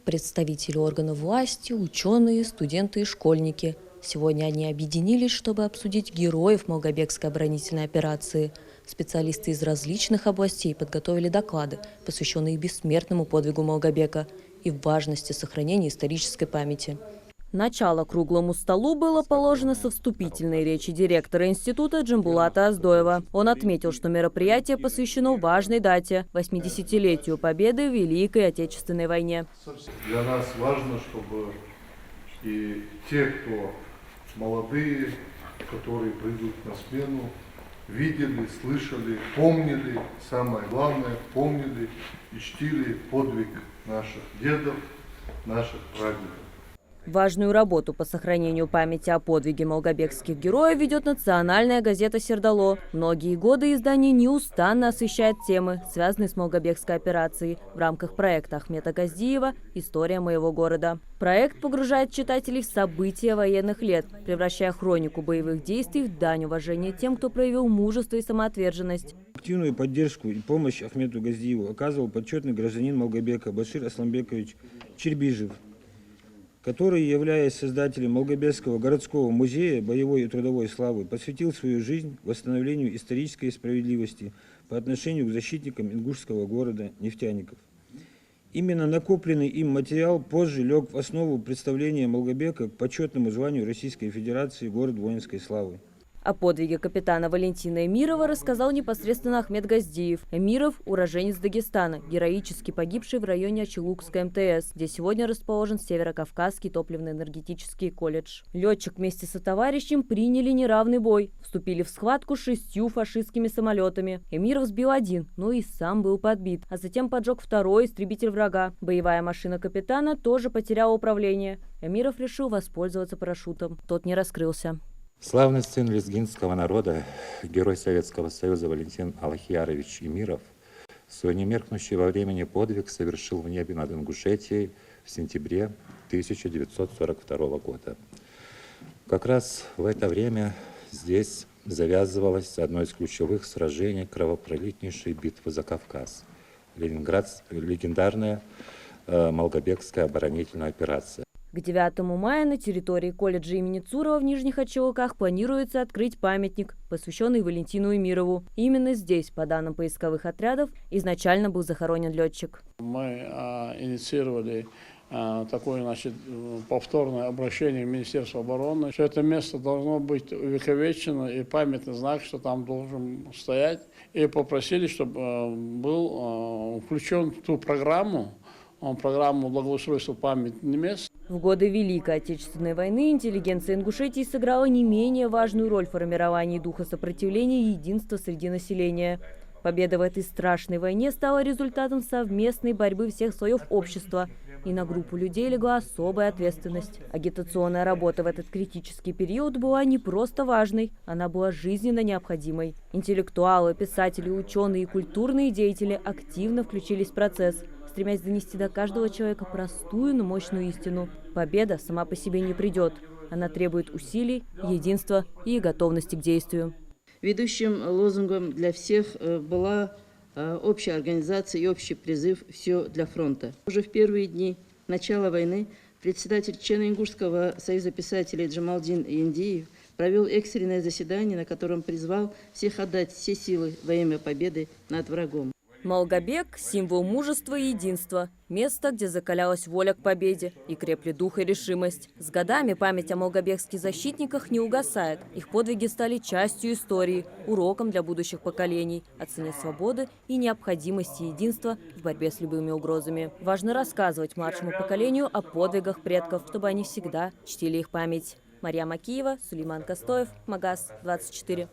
Представители органов власти, ученые, студенты и школьники. Сегодня они объединились, чтобы обсудить героев Малгобекской оборонительной операции. Специалисты из различных областей подготовили доклады, посвященные бессмертному подвигу Малгобека и важности сохранения исторической памяти. Начало круглому столу было положено со вступительной речи директора института Джамбулата Оздоева. Он отметил, что мероприятие посвящено важной дате – 80-летию победы в Великой Отечественной войне. Для нас важно, чтобы и те, кто молодые, которые придут на смену, видели, слышали, помнили, самое главное, помнили и чтили подвиг наших дедов, наших прадедов. Важную работу по сохранению памяти о подвиге малгобекских героев ведет национальная газета «Сердало». Многие годы издание неустанно освещает темы, связанные с Малгобекской операцией, в рамках проекта Ахмета Газдиева «История моего города». Проект погружает читателей в события военных лет, превращая хронику боевых действий в дань уважения тем, кто проявил мужество и самоотверженность. Активную поддержку и помощь Ахмету Газдиеву оказывал почетный гражданин Малгобека Башир Асламбекович Чербижев, который, являясь создателем Малгобекского городского музея боевой и трудовой славы, посвятил свою жизнь восстановлению исторической справедливости по отношению к защитникам ингушского города нефтяников. Именно накопленный им материал позже лег в основу представления Малгобека к почетному званию Российской Федерации «Город воинской славы». О подвиге капитана Валентина Эмирова рассказал непосредственно Ахмет Газдиев. Эмиров – уроженец Дагестана, героически погибший в районе Ачелукской МТС, где сегодня расположен Северокавказский топливно-энергетический колледж. Летчик вместе со товарищем приняли неравный бой. Вступили в схватку с 6 фашистскими самолетами. Эмиров сбил один, но и сам был подбит. А затем поджег второй истребитель врага. Боевая машина капитана тоже потеряла управление. Эмиров решил воспользоваться парашютом. Тот не раскрылся. Славный сын лезгинского народа, герой Советского Союза Валентин Алахьярович Эмиров свой немеркнущий во времени подвиг совершил в небе над Ингушетией в сентябре 1942 года. Как раз в это время здесь завязывалось одно из ключевых сражений кровопролитнейшей битвы за Кавказ – легендарная Малгобекская оборонительная операция. К 9 мая на территории колледжа имени Цурова в Нижних Ачелуках планируется открыть памятник, посвященный Валентину Эмирову. Именно здесь, по данным поисковых отрядов, изначально был захоронен летчик. Мы инициировали такое, повторное обращение в Министерство обороны, что это место должно быть увековечено и памятный знак, что там должен стоять. И попросили, чтобы был включен в ту программу благоустройства памятных мест. В годы Великой Отечественной войны интеллигенция Ингушетии сыграла не менее важную роль в формировании духа сопротивления и единства среди населения. Победа в этой страшной войне стала результатом совместной борьбы всех слоев общества, и на группу людей легла особая ответственность. Агитационная работа в этот критический период была не просто важной, она была жизненно необходимой. Интеллектуалы, писатели, ученые и культурные деятели активно включились в процесс, стремясь донести до каждого человека простую, но мощную истину. Победа сама по себе не придет. Она требует усилий, единства и готовности к действию. Ведущим лозунгом для всех была общая организация и общий призыв «Все для фронта». Уже в первые дни начала войны председатель Чено-Ингушского союза писателей Джамалдин Яндиев провел экстренное заседание, на котором призвал всех отдать все силы во имя победы над врагом. Малгобек – символ мужества и единства. Место, где закалялась воля к победе и крепли дух и решимость. С годами память о малгобекских защитниках не угасает. Их подвиги стали частью истории, уроком для будущих поколений, о цене свободы и необходимости единства в борьбе с любыми угрозами. Важно рассказывать младшему поколению о подвигах предков, чтобы они всегда чтили их память. Мария Макиева, Сулейман Костоев, Магаз 24.